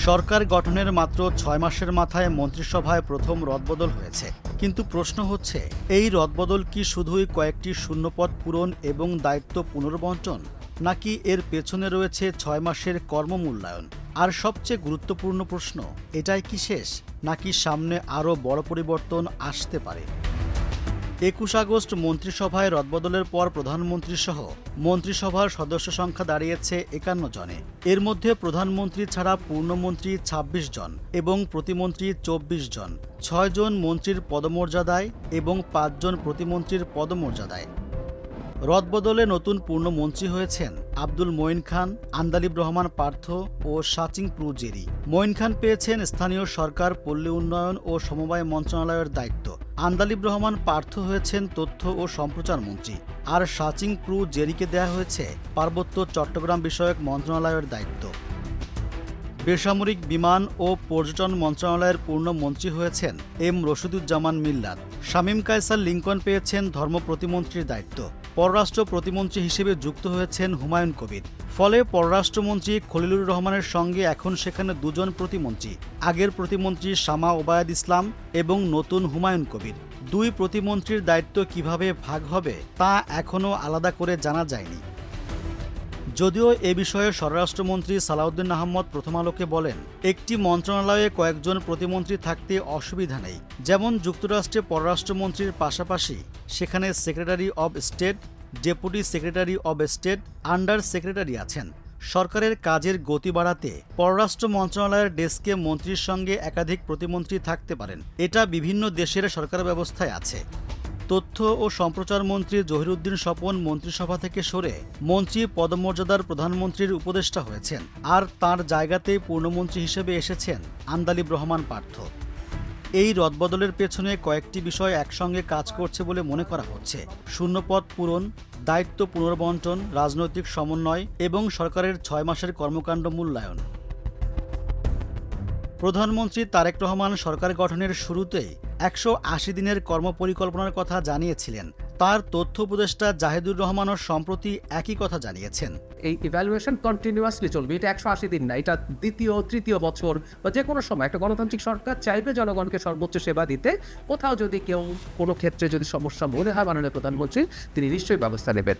সরকার গঠনের মাত্র ৬ মাসের মাথায় মন্ত্রিসভায় প্রথম রদবদল হয়েছে। কিন্তু প্রশ্ন হচ্ছে, এই রদবদল কি শুধুই কয়েকটি শূন্যপদ পূরণ এবং দায়িত্ব পুনর্বণ্টন, নাকি এর পেছনে রয়েছে ৬ মাসের কর্মমূল্যায়ন? আর সবচেয়ে গুরুত্বপূর্ণ প্রশ্ন, এটাই কি শেষ, নাকি সামনে আরও বড় পরিবর্তন আসতে পারে? ২১ আগস্ট মন্ত্রিসভায় রদবদলের পর প্রধানমন্ত্রী সহ মন্ত্রিসভার সদস্য সংখ্যা দাঁড়িয়েছে ৫১ জনে। এর মধ্যে প্রধানমন্ত্রী ছাড়া পূর্ণমন্ত্রী ২৬ জন এবং প্রতিমন্ত্রী ২৪ জন, ৬ জন মন্ত্রীর পদমর্যাদায় এবং ৫ জন প্রতিমন্ত্রীর পদমর্যাদায়। রদবদলে নতুন পূর্ণমন্ত্রী হয়েছেন আব্দুল মঈন খান, আন্দালিব রহমান পার্থ ও শাচিং প্রু জেরি। মঈন খান পেয়েছেন স্থানীয় সরকার, পল্লী উন্নয়ন ও সমবায় মন্ত্রণালয়ের দায়িত্ব। আন্দালিব রহমান পার্থ হয়েছেন তথ্য ও সম্প্রচার মন্ত্রী, আর শাচিং প্রু জেরিকে দেয়া হয়েছে পার্বত্য চট্টগ্রাম বিষয়ক মন্ত্রণালয়ের দায়িত্ব। বেসামরিক বিমান ও পর্যটন মন্ত্রণালয়ের পূর্ণমন্ত্রী হয়েছেন এম রশিদুজ্জামান মিল্লাত। শামীম কায়সার লিংকন পেয়েছেন ধর্ম প্রতিমন্ত্রীর দায়িত্ব। পররাষ্ট্র প্রতিমন্ত্রী হিসেবে যুক্ত হয়েছেন হুমায়ুন কবির। ফলে পররাষ্ট্রমন্ত্রী খলিলুর রহমানের সঙ্গে এখন সেখানে দুজন প্রতিমন্ত্রী, আগের প্রতিমন্ত্রী শামা ওবায়দ ইসলাম এবং নতুন হুমায়ুন কবির। দুই প্রতিমন্ত্রীর দায়িত্ব কিভাবে ভাগ হবে তা এখনও আলাদা করে জানা যায়নি। যদিও এ বিষয়ে স্বরাষ্ট্রমন্ত্রী সালাউদ্দিন আহমদ প্রথম আলোকে বলেন, একটি মন্ত্রণালয়ে কয়েকজন প্রতিমন্ত্রী থাকতে অসুবিধা নেই। যেমন যুক্তরাষ্ট্রে পররাষ্ট্রমন্ত্রীর পাশাপাশি সেখানে secretary of state, deputy secretary of state, under secretary আছেন। সরকারের কাজের গতি বাড়াতে পররাষ্ট্র মন্ত্রণালয়ের ডেস্কে মন্ত্রীর সঙ্গে একাধিক প্রতিমন্ত্রী থাকতে পারেন। এটা বিভিন্ন দেশের সরকার ব্যবস্থায় আছে। তথ্য ও সম্প্রচার মন্ত্রী জহিরুদ্দিন স্বপন মন্ত্রিসভা থেকে সরে মন্ত্রী পদমর্যাদার প্রধানমন্ত্রীর উপদেষ্টা হয়েছেন, আর তার জায়গাতেই পূর্ণমন্ত্রী হিসেবে এসেছেন আন্দালিব রহমান পার্থ। এই রদবদলের পেছনে কয়েকটি বিষয় একসঙ্গে কাজ করছে বলে মনে করা হচ্ছে: শূন্যপদ পূরণ, দায়িত্ব পুনর্বণ্টন, রাজনৈতিক সমন্বয় এবং সরকারের ৬ মাসের কর্মকাণ্ড মূল্যায়ন। প্রধানমন্ত্রী তারেক রহমান সরকার গঠনের শুরুতেই ১৮০ দিনের কর্মপরিকল্পনার কথা জানিয়েছিলেন। তার তথ্য উপদেষ্টা জাহিদুর রহমানও সম্প্রতি একই কথা জানিয়েছেন। এই ইভ্যালুয়েশন কন্টিনিউয়াসলি চলবে, এটা ১৮০ দিন না, এটা দ্বিতীয় তৃতীয় বছর বা যে কোনো সময় একটা গণতান্ত্রিক সরকার চাইবে জনগণকে সর্বোচ্চ সেবা দিতে। কোথাও যদি কেউ কোনো ক্ষেত্রে যদি সমস্যা মনে হয় মাননীয় প্রধানমন্ত্রী তিনি নিশ্চয়ই ব্যবস্থা নেবেন।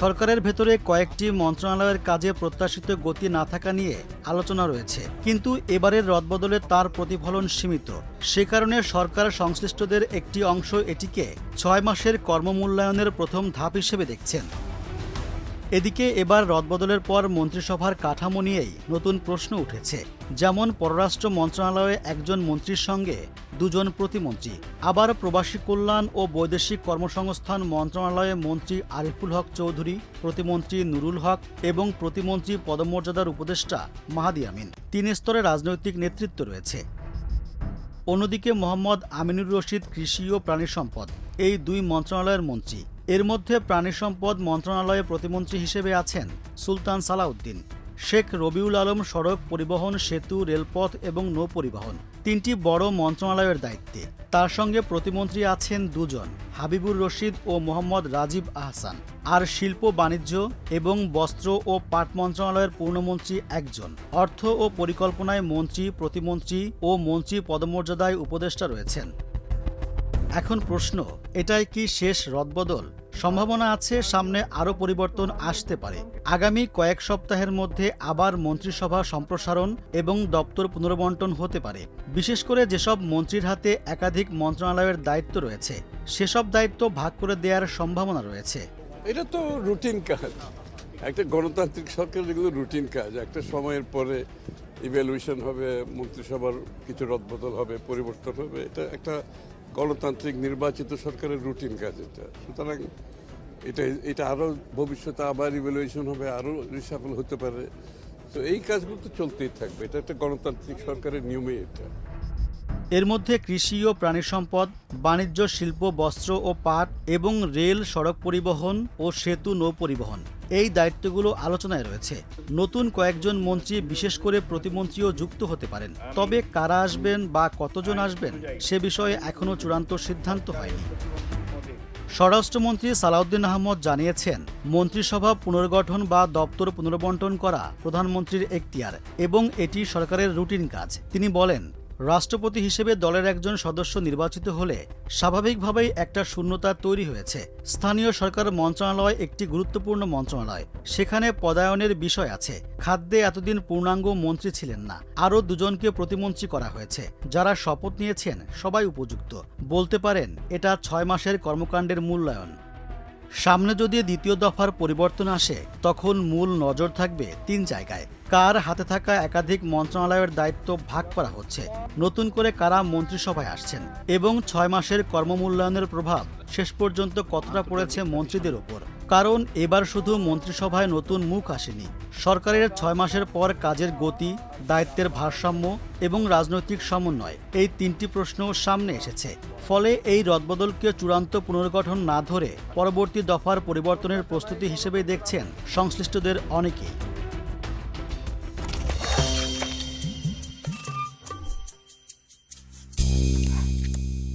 সরকারের ভেতরে কয়েকটি মন্ত্রণালয়ের কাজে প্রত্যাশিত গতি না থাকা নিয়ে আলোচনা রয়েছে, কিন্তু এবারের রদবদলে তার প্রতিফলন সীমিত। সে কারণে সরকার সংশ্লিষ্টদের একটি অংশ এটিকে ৬ মাসের কর্মমূল্যায়নের প্রথম ধাপ হিসেবে দেখছেন। এদিকে এবার রদবদলের পর মন্ত্রিসভার কাঠামো নিয়েই নতুন প্রশ্ন উঠেছে। যেমন পররাষ্ট্র মন্ত্রণালয়ে একজন মন্ত্রীর সঙ্গে দুজন প্রতিমন্ত্রী, আবার প্রবাসী কল্যাণ ও বৈদেশিক কর্মসংস্থান মন্ত্রণালয়ে মন্ত্রী আরিফুল হক চৌধুরী, প্রতিমন্ত্রী নুরুল হক এবং প্রতিমন্ত্রী পদমর্যাদার উপদেষ্টা মাহাদি আমিন। ৩ স্তরে রাজনৈতিক নেতৃত্ব রয়েছে। অন্যদিকে মোহাম্মদ আমিনুর রশিদ কৃষি ও প্রাণী সম্পদ, এই দুই মন্ত্রণালয়ের মন্ত্রী। এর মধ্যে প্রাণী সম্পদ মন্ত্রণালয়ে প্রতিমন্ত্রী হিসেবে আছেন সুলতান সালাউদ্দিন। শেখ রবিউল আলম সড়ক পরিবহন, সেতু, রেলপথ এবং নৌ পরিবহন, ৩টি বড় মন্ত্রণালয়ের দায়িত্বে। তার সঙ্গে প্রতিমন্ত্রী আছেন দুজন, হাবিবুর রশিদ ও মোহাম্মদ রাজীব আহসান। আর শিল্প, বাণিজ্য এবং বস্ত্র ও পাট মন্ত্রণালয়ের পূর্ণমন্ত্রী একজন। অর্থ ও পরিকল্পনায় মন্ত্রী, প্রতিমন্ত্রী ও মন্ত্রী পদমর্যাদায় উপদেষ্টা রয়েছেন। এখন প্রশ্ন, এটাই কি শেষ রদবদল? সম্ভাবনা আছে সামনে আরও পরিবর্তন আসতে পারে। আগামী কয়েক সপ্তাহের মধ্যে আবার মন্ত্রিসভা সম্প্রসারণ এবং দপ্তর পুনর্বণ্টন হতে পারে। বিশেষ করে যেসব মন্ত্রীর হাতে একাধিক মন্ত্রণালয়ের দায়িত্ব রয়েছে, সেসব দায়িত্ব ভাগ করে দেওয়ার সম্ভাবনা রয়েছে। এটা তো রুটিন কাজ, একটা গণতান্ত্রিক সরকারের এগুলো রুটিন কাজ। একটা সময়ের পরে ইভ্যালুয়েশন হবে, মন্ত্রিসভার কিছু রদবদল হবে, পরিবর্তন হবে। এটা একটা গণতান্ত্রিক নির্বাচিত সরকারের রুটিন কাজ এটা। সুতরাং এটা আরও ভবিষ্যতে আবার ইভ্যালুয়েশন হবে, আরও রিসাফল হতে পারে। তো এই কাজগুলো তো চলতেই থাকবে, এটা একটা গণতান্ত্রিক সরকারের নিয়মে এটা। এর মধ্যে কৃষি ও প্রাণী সম্পদ, বাণিজ্য, শিল্প, বস্ত্র ও পাট এবং রেল, সড়ক পরিবহন ও সেতু, নৌ পরিবহন, এই দায়িত্বগুলো আলোচনায় রয়েছে। নতুন কয়েকজন মন্ত্রী, বিশেষ করে প্রতিমন্ত্রীও যুক্ত হতে পারেন। তবে কারা আসবেন বা কতজন আসবেন সে বিষয়ে এখনও চূড়ান্ত সিদ্ধান্ত হয়নি। স্বরাষ্ট্রমন্ত্রী সালাউদ্দিন আহমদ জানিয়েছেন, মন্ত্রিসভা পুনর্গঠন বা দপ্তর পুনর্বণ্টন করা প্রধানমন্ত্রীর এখতিয়ার এবং এটি সরকারের রুটিন কাজ। তিনি বলেন, রাষ্ট্রপতি হিসেবে দলের একজন সদস্য নির্বাচিত হলে স্বাভাবিকভাবেই একটা শূন্যতা তৈরি হয়েছে। স্থানীয় সরকার মন্ত্রণালয় একটি গুরুত্বপূর্ণ মন্ত্রণালয়, সেখানে পদায়নের বিষয় আছে। খাদ্যে এতদিন পূর্ণাঙ্গ মন্ত্রী ছিলেন না, আরও দুজনকে প্রতিমন্ত্রী করা হয়েছে। যারা শপথ নিয়েছেন সবাই উপযুক্ত। বলতে পারেন এটা 6 মাসের কর্মকাণ্ডের মূল্যায়ন। সামনে যদি দ্বিতীয় দফার পরিবর্তন আসে, তখন মূল নজর থাকবে 3 জায়গায়। কার হাতে থাকা একাধিক মন্ত্রণালয়ের দায়িত্ব ভাগ করা হচ্ছে, নতুন করে কারা মন্ত্রিসভায় আসছেন এবং 6 মাসের কর্মমূল্যায়নের প্রভাব শেষ পর্যন্ত কতটা পড়েছে মন্ত্রীদের ওপর। কারণ এবার শুধু মন্ত্রিসভায় নতুন মুখ আসেনি, সরকারের 6 মাসের পর কাজের গতি, দায়িত্বের ভারসাম্য এবং রাজনৈতিক সমন্বয়, এই 3টি প্রশ্ন সামনে এসেছে। ফলে এই রদবদলকে চূড়ান্ত পুনর্গঠন না ধরে পরবর্তী দফার পরিবর্তনের প্রস্তুতি হিসেবে দেখছেন সংশ্লিষ্টদের অনেকেই।